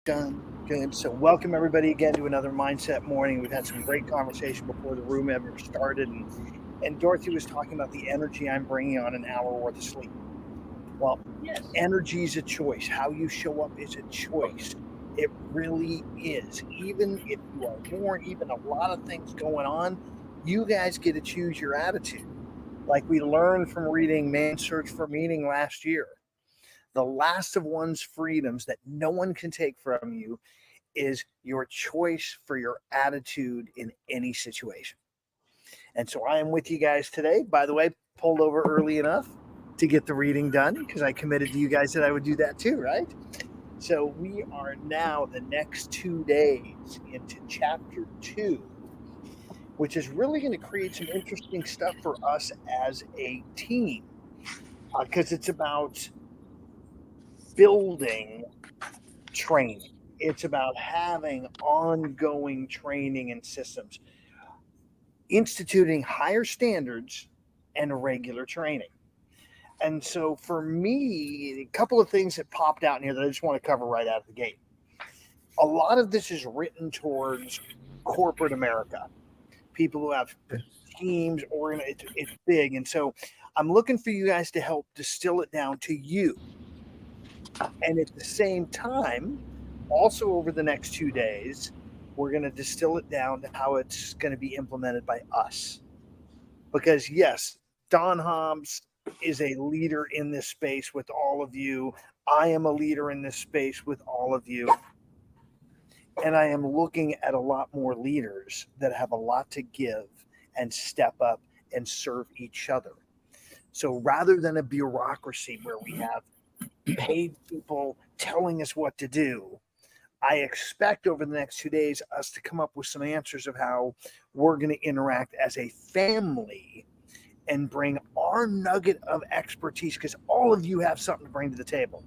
Done. Good. So, welcome everybody again to another Mindset Morning. We've had some great conversation before the room ever started, and Dorothy was talking about the energy I'm bringing on an hour worth of sleep. Well, Yes. energy is a choice. How you show up is a choice. It really is. Even if you are worn, even a lot of things going on, you guys get to choose your attitude. Like we learned from reading Man's Search for Meaning last year. The last of one's freedoms that no one can take from you is your choice for your attitude in any situation. And so I am with you guys today. By the way, pulled over early enough to get the reading done because I committed to you guys that I would do that too, right? So we are now the next 2 days into chapter 2, which is really going to create some interesting stuff for us as a team because it's about building training. It's about having ongoing training and systems, instituting higher standards and regular training. And so for me, a couple of things that popped out in here that I just want to cover right out of the gate. A lot of this is written towards corporate America, people who have teams, or it's big. And so I'm looking for you guys to help distill it down to you. And at the same time, also over the next 2 days, we're going to distill it down to how it's going to be implemented by us. Because yes, Don Hobbs is a leader in this space with all of you. I am a leader in this space with all of you. And I am looking at a lot more leaders that have a lot to give and step up and serve each other. So rather than a bureaucracy where we have paid people telling us what to do, I expect over the next 2 days us to come up with some answers of how we're going to interact as a family and bring our nugget of expertise, because all of you have something to bring to the table,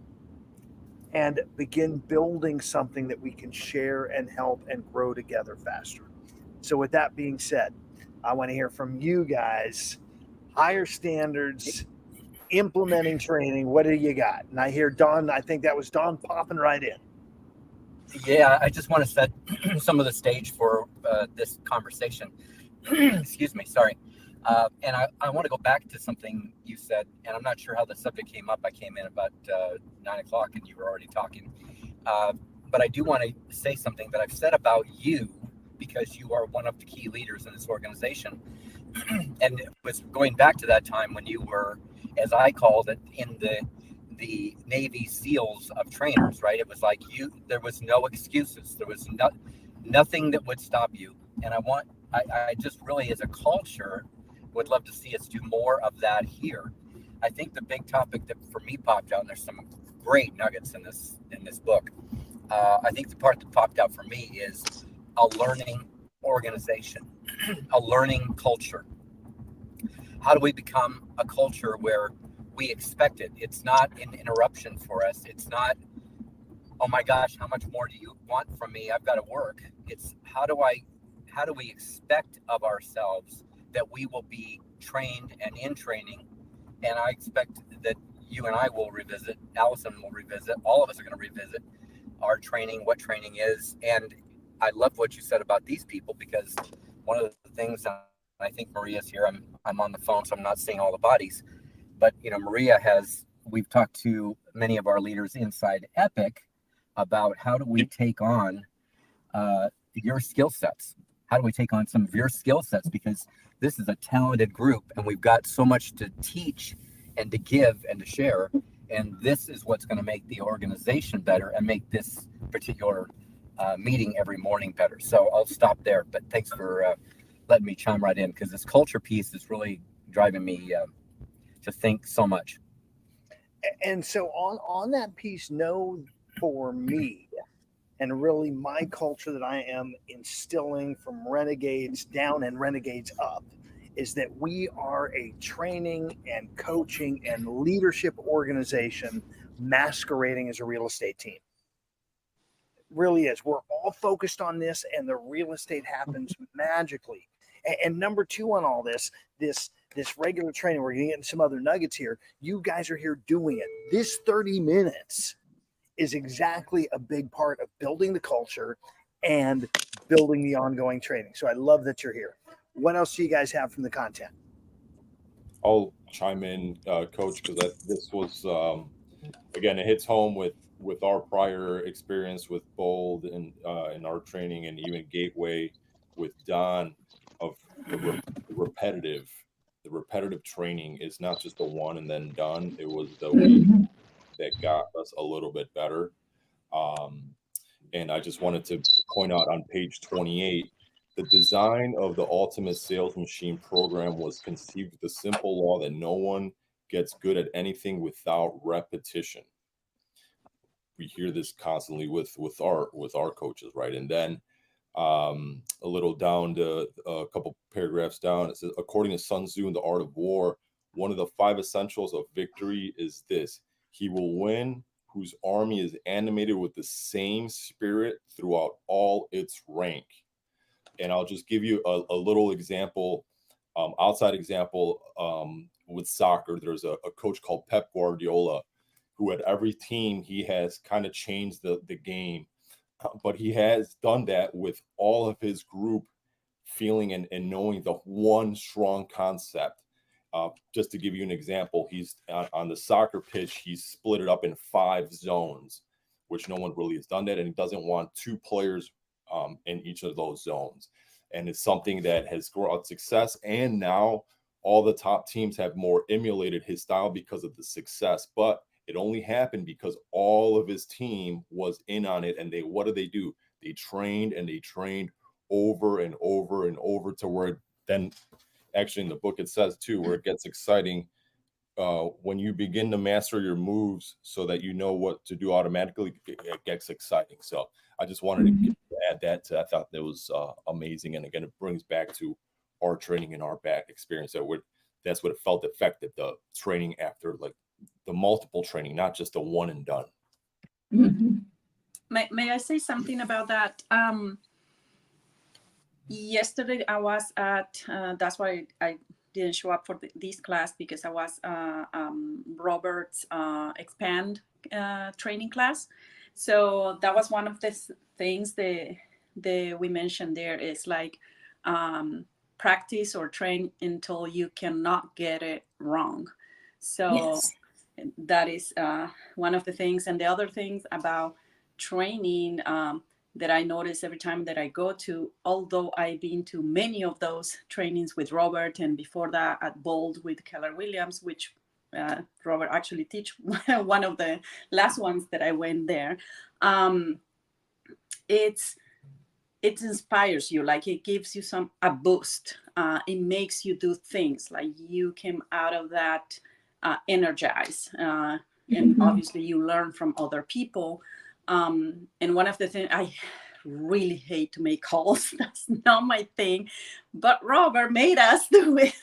and begin building something that we can share and help and grow together faster. So with that being said, I want to hear from you guys. Higher standards, implementing training. What do you got? And I hear Don, I think that was Don popping right in. Yeah, I just want to set some of the stage for this conversation. Excuse me, sorry. And I want to go back to something you said, and I'm not sure how the subject came up. I came in about 9 o'clock and you were already talking. But I do want to say something that I've said about you, because you are one of the key leaders in this organization. And it was going back to that time when you were, as I called it, in the Navy SEALs of trainers, right? It was like there was no excuses. There was nothing that would stop you. And I just really, as a culture, would love to see us do more of that here. I think the big topic that for me popped out, and there's some great nuggets in this book. I think the part that popped out for me is a learning organization, a learning culture. How do we become a culture where we expect it? It's not an interruption for us. It's not, oh my gosh, how much more do you want from me? I've got to work. It's how do we expect of ourselves that we will be trained and in training? And I expect that you and I will revisit, Allison will revisit, all of us are going to revisit our training, what training is. And I love what you said about these people, because one of the things, I think Maria's here, I'm on the phone, so I'm not seeing all the bodies. But, Maria we've talked to many of our leaders inside Epic about how do we take on your skill sets? How do we take on some of your skill sets? Because this is a talented group and we've got so much to teach and to give and to share. And this is what's going to make the organization better and make this particular meeting every morning better. So I'll stop there. But thanks for letting me chime right in, because this culture piece is really driving me to think so much. And so on that piece, know for me, and really my culture that I am instilling from renegades down and renegades up, is that we are a training and coaching and leadership organization masquerading as a real estate team. It really is. We're all focused on this, and the real estate happens magically. And number two on all this regular training, we're going to get into some other nuggets here. You guys are here doing it. This 30 minutes is exactly a big part of building the culture and building the ongoing training. So I love that you're here. What else do you guys have from the content? I'll chime in, Coach, because this was again, it hits home with our prior experience with Bold and in our training, and even Gateway with Don, of the repetitive. The repetitive training is not just the one and then done. It was the week Mhm. that got us a little bit better. Um, and I just wanted to point out on page 28, the design of the Ultimate Sales Machine program was conceived with the simple law that no one gets good at anything without repetition. We hear this constantly with our coaches, right? And then a little down to a couple paragraphs down, it says, according to Sun Tzu in The Art of War, one of the 5 essentials of victory is this: he will win whose army is animated with the same spirit throughout all its rank. And I'll just give you a little example, outside example, with soccer. There's a coach called Pep Guardiola, who at every team he has kind of changed the game, but he has done that with all of his group feeling and knowing the one strong concept. Just to give you an example, he's on the soccer pitch, he's split it up in 5 zones, which no one really has done that, and he doesn't want 2 players in each of those zones. And it's something that has brought success, and now all the top teams have more emulated his style because of the success. But it only happened because all of his team was in on it, and what do? They trained and they trained over and over and over to where then, actually in the book it says too, where it gets exciting when you begin to master your moves so that you know what to do automatically. It gets exciting. So I just wanted to add that to, I thought that was amazing. And again, it brings back to our training and our back experience. That's what it felt effective, the training after, like the multiple training, not just the one and done. Mhm. May I say something about that? Yesterday I was at, that's why I didn't show up for this class, because I was Robert's expand training class. So that was one of the things that we mentioned there, is like practice or train until you cannot get it wrong. So Yes. that is one of the things. And the other things about training that I notice every time that I go to, although I've been to many of those trainings with Robert, and before that at Bold with Keller Williams, which Robert actually teach one of the last ones that I went there. It inspires you, like it gives you a boost. It makes you do things, like you came out of that energized, and obviously you learn from other people. And one of the things, I really hate to make calls. That's not my thing. But Robert made us do it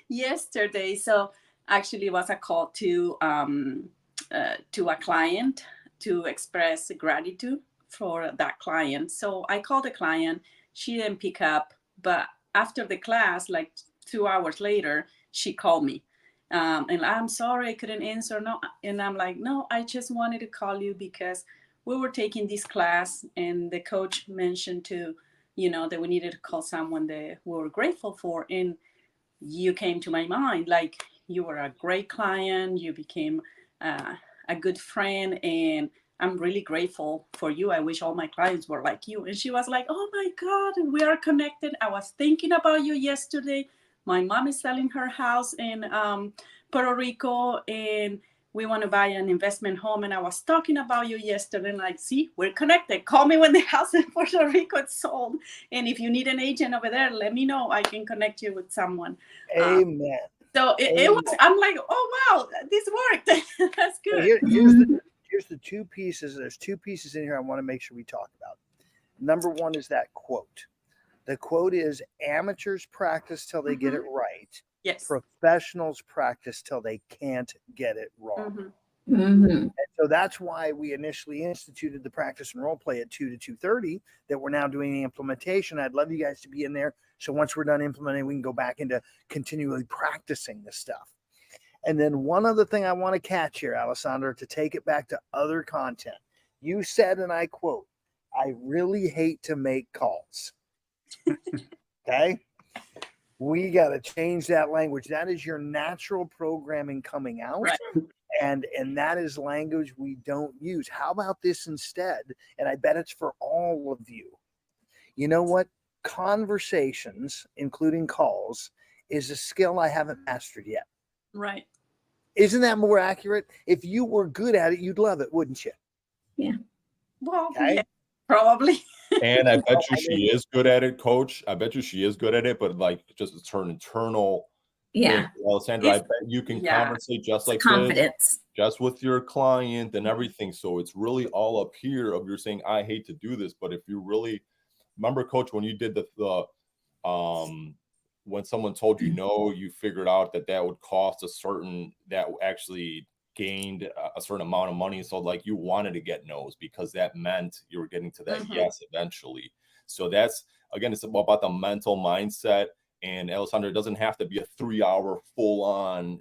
yesterday. So actually it was a call to a client to express gratitude for that client. So I called the client. She didn't pick up. But after the class, like 2 hours later, she called me. And I'm sorry I couldn't answer. No. And I'm like, no, I just wanted to call you because we were taking this class and the coach mentioned that we needed to call someone that we were grateful for. And you came to my mind, like you were a great client. You became a good friend, and I'm really grateful for you. I wish all my clients were like you. And she was like, oh my God, we are connected. I was thinking about you yesterday. My mom is selling her house in Puerto Rico, and we want to buy an investment home. And I was talking about you yesterday, and like, see, we're connected. Call me when the house in Puerto Rico is sold. And if you need an agent over there, let me know. I can connect you with someone. Amen. So it was, I'm like, oh, wow, this worked. That's So good. here's the 2 pieces. There's 2 pieces in here I want to make sure we talk about. Number 1 is that quote. The quote is, amateurs practice till they get it right. Yes. Professionals practice till they can't get it wrong. Mhm. And so that's why we initially instituted the practice and role play at 2 to 2:30, that we're now doing the implementation. I'd love you guys to be in there. So once we're done implementing, we can go back into continually practicing this stuff. And then one other thing I want to catch here, Alessandra, to take it back to other content. You said, and I quote, "I really hate to make calls." Okay? We got to change that language. That is your natural programming coming out. Right. And that is language we don't use. How about this instead? And I bet it's for all of you. You know what? Conversations, including calls, is a skill I haven't mastered yet. Right. Isn't that more accurate? If you were good at it, you'd love it, wouldn't you? Yeah. Well, Okay. yeah, probably. And I bet you she is good at it, Coach. I bet you she is good at it, but like just it's her internal Yeah. thing. Alessandra, I It's- bet you can yeah. conversate just like this, Confidence. just with your client and everything. So it's really all up here of you're saying, I hate to do this, but if you really remember, Coach, when you did the when someone told you no, you figured out that would cost a certain, that actually gained a certain amount of money. So like you wanted to get no's because that meant you were getting to that yes eventually. So that's, again, it's about the mental mindset. And Alessandra, it doesn't have to be a 3-hour full on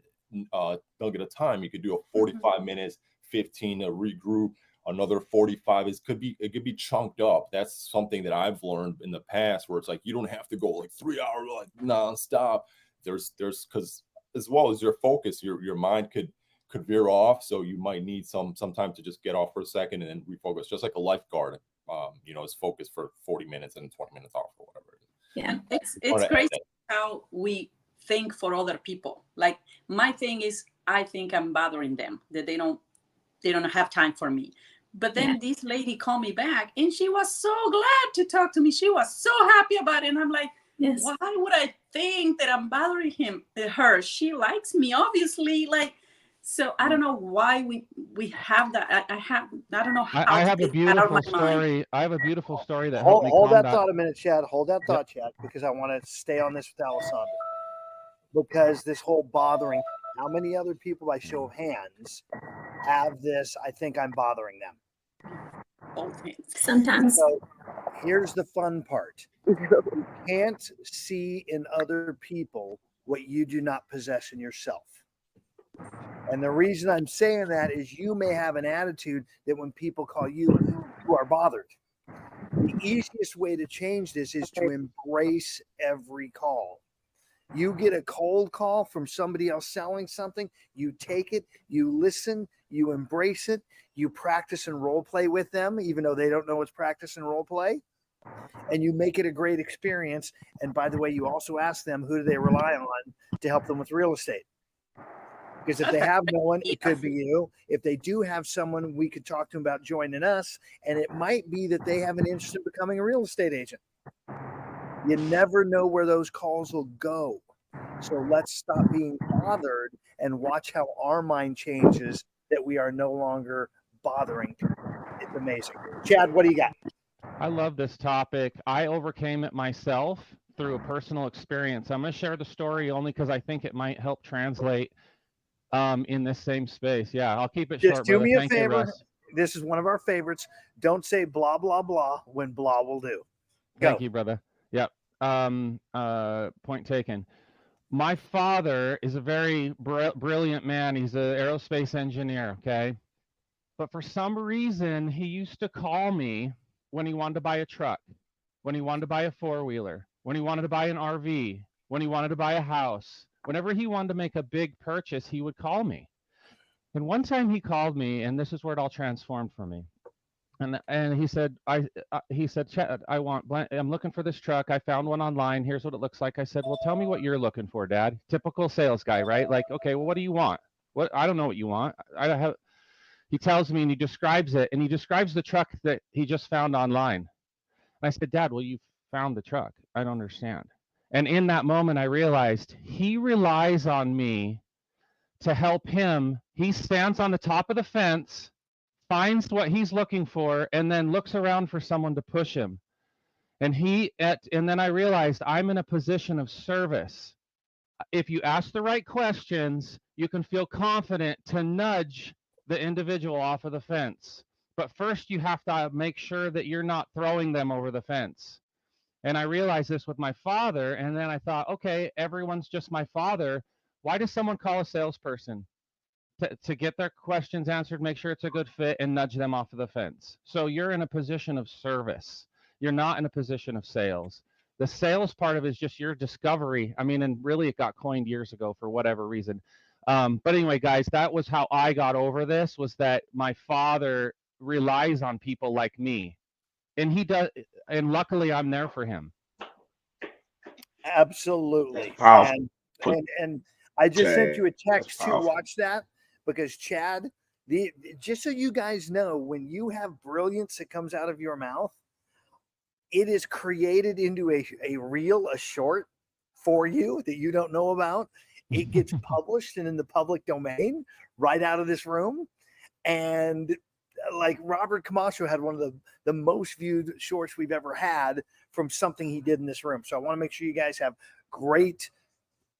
nugget of time. You could do a 45 minutes, 15 to regroup, another 45 it could be chunked up. That's something that I've learned in the past, where it's like you don't have to go like 3 hours like nonstop. There's because as well as your focus, your mind could veer off, so you might need some time to just get off for a second and then refocus, just like a lifeguard is focused for 40 minutes and 20 minutes off or whatever it is. Yeah. It's crazy how we think for other people. Like my thing is, I think I'm bothering them, that they don't have time for me. But then this lady called me back and she was so glad to talk to me. She was so happy about it. And I'm like, Yes. why would I think that I'm bothering her? She likes me, obviously. Like, so I don't know why we have that. I don't know how I to have a get that out of my beautiful mind. story. I have a beautiful story that helped me Hold that combat. thought a minute, Chad. Hold that thought, Chad, because I want to stay on this with Alessandra. Because this whole bothering, how many other people by show of hands have this? I think I'm bothering them. Both hands. Sometimes. So here's the fun part. You can't see in other people what you do not possess in yourself. And the reason I'm saying that is you may have an attitude that when people call you, you are bothered. The easiest way to change this is to embrace every call. You get a cold call from somebody else selling something, you take it, you listen, you embrace it, you practice and role play with them, even though they don't know it's practice and role play, and you make it a great experience. And by the way, you also ask them, who do they rely on to help them with real estate? Because if they have no one, it could be you. If they do have someone, we could talk to them about joining us, and it might be that they have an interest in becoming a real estate agent. You never know where those calls will go. So let's stop being bothered and watch how our mind changes, that we are no longer bothering people. It's amazing. Chad, what do you got? I love this topic. I overcame it myself through a personal experience. I'm going to share the story only because I think it might help translate in this same space. Yeah, I'll keep it Just short, do brother. me a Thank you, favor. Russ. This is one of our favorites. Don't say blah, blah, blah when blah will do. Go. Thank you, brother. Yep. Point taken. My father is a very brilliant man. He's an aerospace engineer, okay? But for some reason, he used to call me when he wanted to buy a truck, when he wanted to buy a four-wheeler, when he wanted to buy an RV, when he wanted to buy a house. Whenever he wanted to make a big purchase, he would call me. And one time he called me, and this is where it all transformed for me. And he said, Chad, I'm looking for this truck. I found one online. Here's what it looks like. I said, well, tell me what you're looking for, Dad. Typical sales guy, right? Like, okay, well, what do you want? I don't know what you want. He tells me and he describes it, and he describes the truck that he just found online. And I said, Dad, well, you found the truck. I don't understand. And in that moment, I realized he relies on me to help him. He stands on the top of the fence, finds what he's looking for, and then looks around for someone to push him. And then I realized I'm in a position of service. If you ask the right questions, you can feel confident to nudge the individual off of the fence. But first, you have to make sure that you're not throwing them over the fence. And I realized this with my father. And then I thought, okay, everyone's just my father. Why does someone call a salesperson? to get their questions answered, make sure it's a good fit, and nudge them off of the fence. So you're in a position of service. You're not in a position of sales. The sales part of it is just your discovery. I mean, and really it got coined years ago for whatever reason. But anyway, guys, that was how I got over this, was that my father relies on people like me. And he does, and luckily I'm there for him. Absolutely. Powerful. And I just sent you a That's text to powerful. watch that, because Chad, just so you guys know, when you have brilliance that comes out of your mouth, it is created into a reel, a short for you that you don't know about. It gets published and in the public domain right out of this room. And like Robert Camacho had one of the most viewed shorts we've ever had from something he did in this room. So I want to make sure you guys have great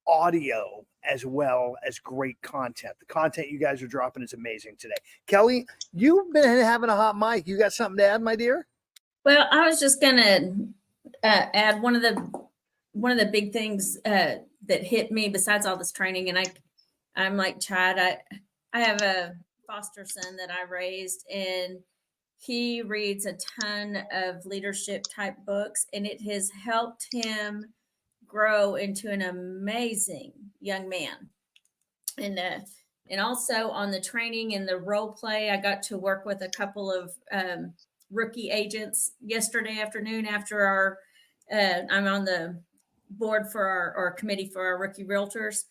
audio as well as great content. The content you guys are dropping is amazing today. Kelly, you've been having a hot mic. You got something to add, my dear? Well, I was just gonna add one of the big things that hit me besides all this training, and I'm like Chad. I have a foster son that I raised, and he reads a ton of leadership type books, and it has helped him grow into an amazing young man. And also on the training and the role play, I got to work with a couple of rookie agents yesterday afternoon after our I'm on the board for our committee for our rookie realtors,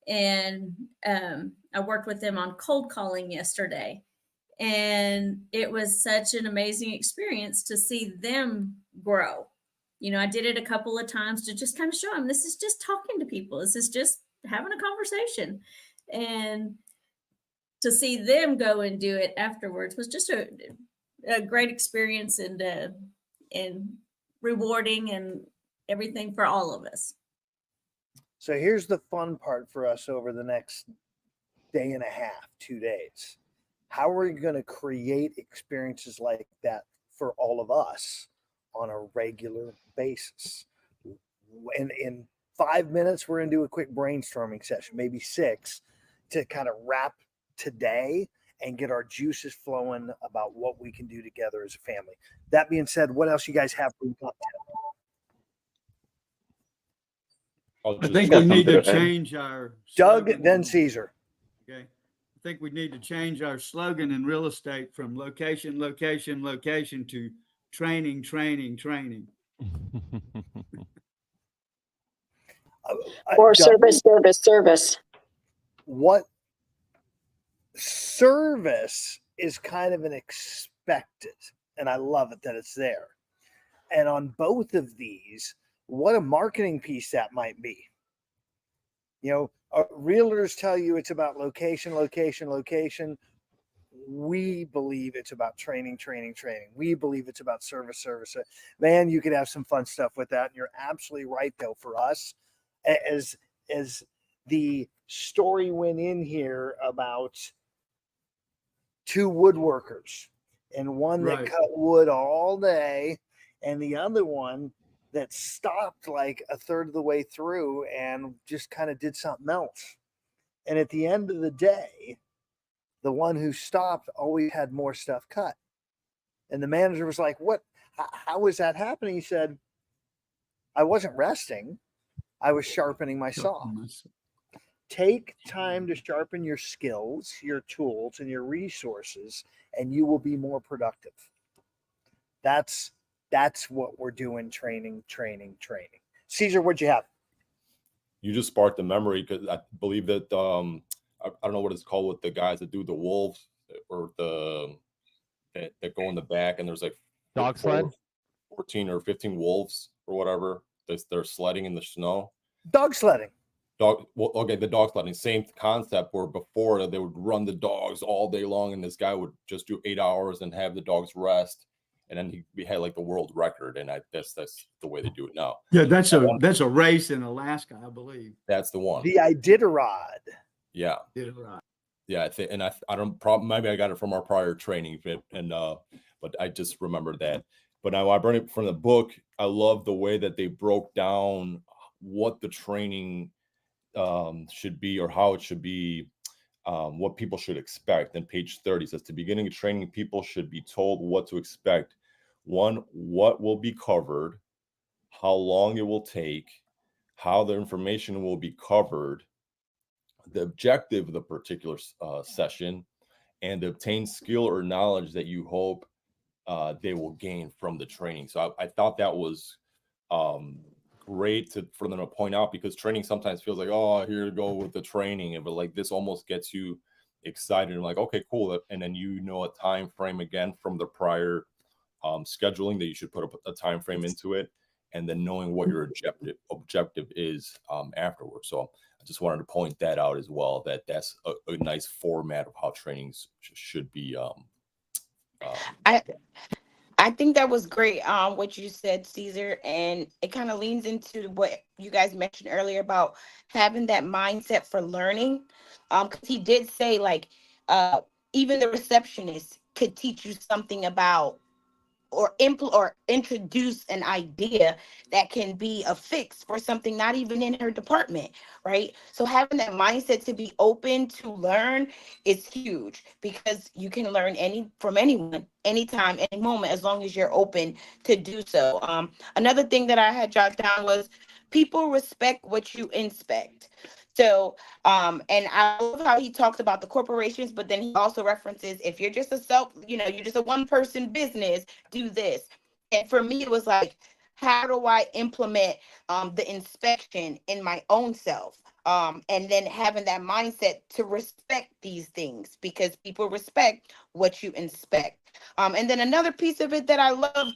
and I worked with them on cold calling yesterday, and it was such an amazing experience to see them grow. You know, I did it a couple of times to just kind of show them this is just talking to people, this is just having a conversation, and to see them go and do it afterwards was just a great experience, and rewarding and everything for all of us. So here's the fun part for us over the next day and a half, 2 days. How are we going to create experiences like that for all of us on a regular basis? And in 5 minutes, we're going to do a quick brainstorming session, maybe 6, to kind of wrap today and get our juices flowing about what we can do together as a family. That being said, what else you guys have for content? I think we need to change our Doug, slogan. then Caesar. Okay. I think we need to change our slogan in real estate from location, location, location to training, training, training. Or Doug, service, service, service. what service is kind of an expected, and I love it that it's there. And on both of these, what a marketing piece that might be. You know, realtors tell you it's about location, location, location. We believe it's about training, training, training. We believe it's about service, service. Man, you could have some fun stuff with that. And you're absolutely right, though, for us, as the story went in here about 2 woodworkers, and one that Right. cut wood all day, and the other one that stopped like a third of the way through and just kind of did something else. And at the end of the day, the one who stopped always had more stuff cut. And the manager was like, "What? How is that happening?" He said, "I wasn't resting. I was sharpening my saw." Take time to sharpen your skills, your tools, and your resources, and you will be more productive. That's what we're doing. Training, training, training. Caesar, what'd you have? You just sparked the memory, because I believe that I don't know what it's called with the guys that do the wolves, or that go in the back, and there's like Dog sled? 14 or 15 wolves or whatever. They're sledding in the snow. Dog sledding. The dog sledding, same concept, where before they would run the dogs all day long, and this guy would just do 8 hours and have the dogs rest, and then he had like the world record, and that's the way they do it now. Yeah, that's a race in Alaska, I believe. That's the one. The Iditarod. Yeah, Yeah, right. yeah. I think, and I don't maybe I got it from our prior training, but I just remembered that. But now I bring it from the book. I love the way that they broke down what the training should be, or how it should be what people should expect. And page 30 says, to beginning of training, people should be told what to expect. One, what will be covered, how long it will take, how the information will be covered, the objective of the particular session, and to obtain skill or knowledge that you hope they will gain from the training. So I thought that was great for them to point out, because training sometimes feels like, oh, here to go with the training, but like this almost gets you excited and like, okay, cool. And then a time frame again from the prior scheduling that you should put a time frame into it, and then knowing what your objective is afterwards. So I just wanted to point that out as well, that's a nice format of how trainings should be. I think that was great, what you said, Caesar, and it kind of leans into what you guys mentioned earlier about having that mindset for learning. Because he did say, like, even the receptionist could teach you something about or introduce an idea that can be a fix for something not even in her department, right? So having that mindset to be open to learn is huge, because you can learn from anyone, anytime, any moment, as long as you're open to do so. Another thing that I had jotted down was people respect what you inspect. So, and I love how he talks about the corporations, but then he also references, if you're just you're just a one-person business, do this. And for me, it was like, how do I implement the inspection in my own self? And then having that mindset to respect these things, because people respect what you inspect. And then another piece of it that I love,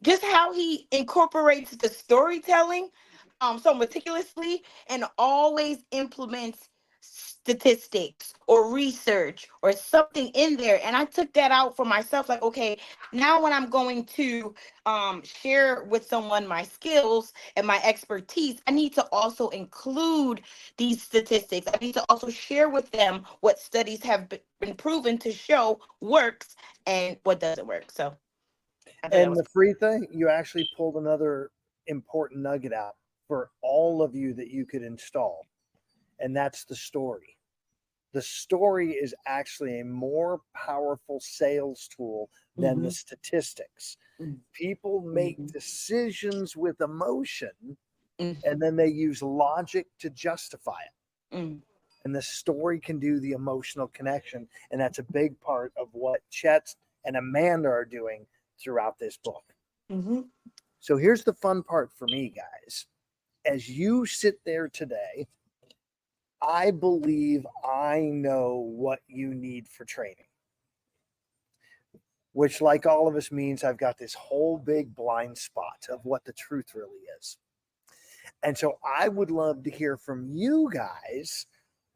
just how he incorporates the storytelling so meticulously, and always implements statistics or research or something in there. And I took that out for myself, like, okay, now when I'm going to share with someone my skills and my expertise, I need to also include these statistics. I need to also share with them what studies have been proven to show works and what doesn't work. So And the free thing, you actually pulled another important nugget out for all of you that you could install, and that's the story. The story is actually a more powerful sales tool than the statistics. People make decisions with emotion, and then they use logic to justify it. And the story can do the emotional connection, and that's a big part of what Chet and Amanda are doing throughout this book. So here's the fun part for me, guys. As you sit there today, I believe I know what you need for training, which, like all of us, means I've got this whole big blind spot of what the truth really is. And so I would love to hear from you guys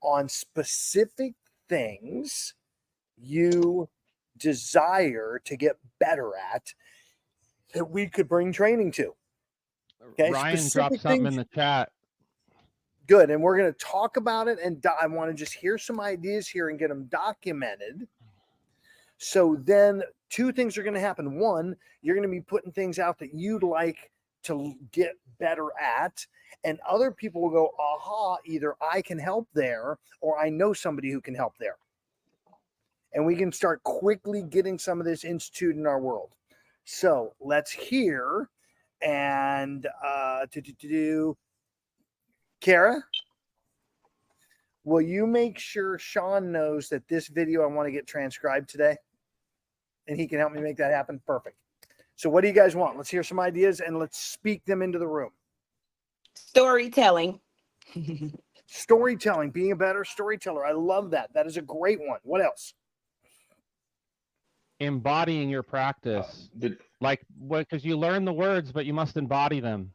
on specific things you desire to get better at that we could bring training to. Okay, Ryan dropped something in the chat. Good. And we're going to talk about it. And I want to just hear some ideas here and get them documented. So then two things are going to happen. One, you're going to be putting things out that you'd like to get better at. And other people will go, aha, either I can help there or I know somebody who can help there. And we can start quickly getting some of this instituted in our world. So let's hear. And Kara, will you make sure Sean knows that this video I want to get transcribed today? And he can help me make that happen? Perfect. So what do you guys want? Let's hear some ideas and let's speak them into the room. Storytelling. Storytelling, being a better storyteller. I love that. That is a great one. What else? Embodying your practice. Because you learn the words, but you must embody them.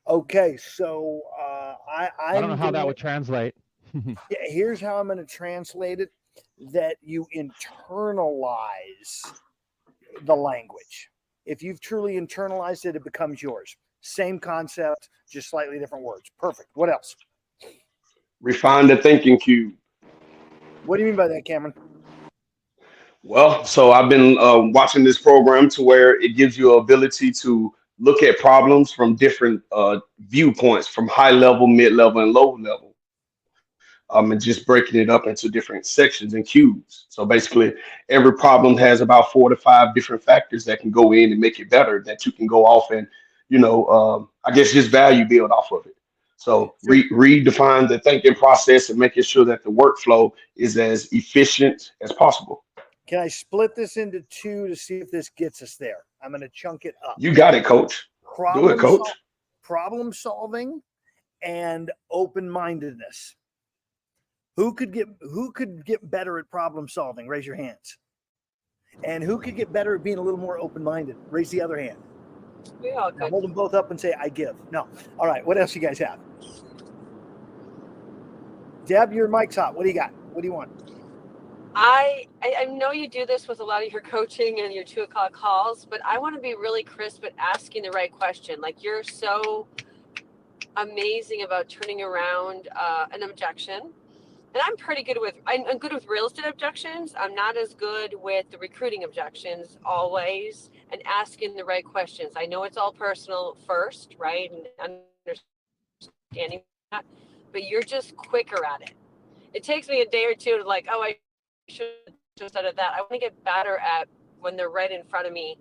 Okay, so I don't know how that would translate. Yeah, here's how I'm going to translate it: that you internalize the language. If you've truly internalized it, it becomes yours. Same concept, just slightly different words. Perfect. What else? Refine the thinking cube. What do you mean by that, Cameron? Well, so I've been watching this program to where it gives you ability to look at problems from different viewpoints, from high level, mid level, and low level. and just breaking it up into different sections and cues. So basically, every problem has about 4 to 5 different factors that can go in and make it better that you can go off and, I guess just value build off of it. So redefine the thinking process and making sure that the workflow is as efficient as possible. Can I split this into two to see if this gets us there? I'm going to chunk it up. You got it, coach. Do it, coach. Problem solving and open-mindedness. Who could get better at problem solving? Raise your hands. And who could get better at being a little more open-minded? Raise the other hand. We all could. Hold them both up and say, I give. No. All right. What else you guys have? Deb, your mic's hot. What do you got? What do you want? I know you do this with a lot of your coaching and your 2 o'clock calls, but I want to be really crisp at asking the right question. Like, you're so amazing about turning around an objection. And I'm pretty good with, I'm good with real estate objections. I'm not as good with the recruiting objections always, and asking the right questions. I know it's all personal first, right? And understanding that, but you're just quicker at it. It takes me a day or two to like, oh, I should have just said that. I want to get better at when they're right in front of me,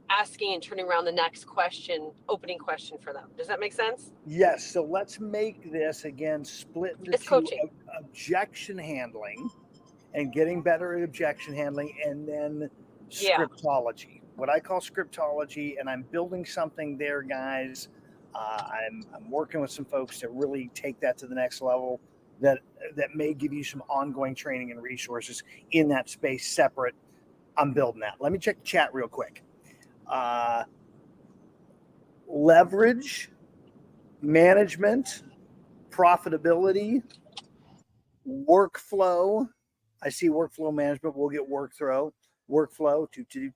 asking and turning around the next question, opening question for them. Does that make sense? Yes. So let's make this again split into It's coaching. Objection handling and getting better at objection handling, and then scriptology. What I call scriptology, and I'm building something there, guys. I'm working with some folks to really take that to the next level. That may give you some ongoing training and resources in that space separate. I'm building that. Let me check the chat real quick. Leverage, management, profitability, workflow. I see workflow management. We'll get workflow.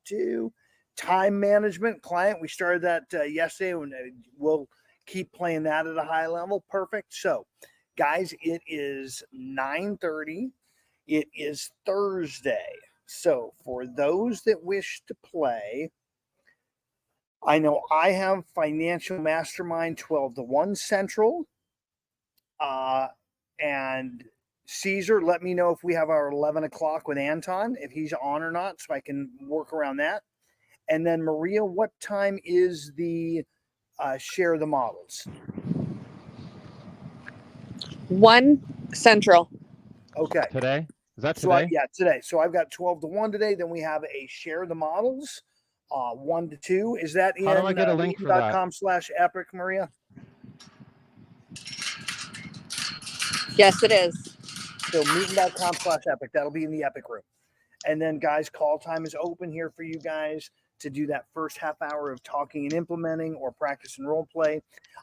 2. Time management, client. We started that yesterday, and we'll keep playing that at a high level. Perfect. So, guys, it is 9:30. It is Thursday. So for those that wish to play, I know I have Financial Mastermind 12 to 1 Central. And Caesar, let me know if we have our 11 o'clock with Anton, if he's on or not, so I can work around that. And then Maria, what time is the share the models? 1 Central. Okay. Today? Is that today? Today. So I've got 12 to 1 today. Then we have a share the models, 1 to 2. Is that in How do I get a link for that? .com/epic, Maria? Yes, it is. So meeting.com/epic. That'll be in the Epic room. And then, guys, call time is open here for you guys to do that first half hour of talking and implementing or practice and role play.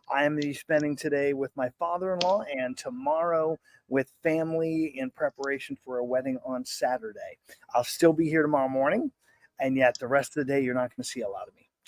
I am be spending today with my father-in-law and tomorrow with family in preparation for a wedding on Saturday. I'll still be here tomorrow morning, and yet the rest of the day you're not going to see a lot of me.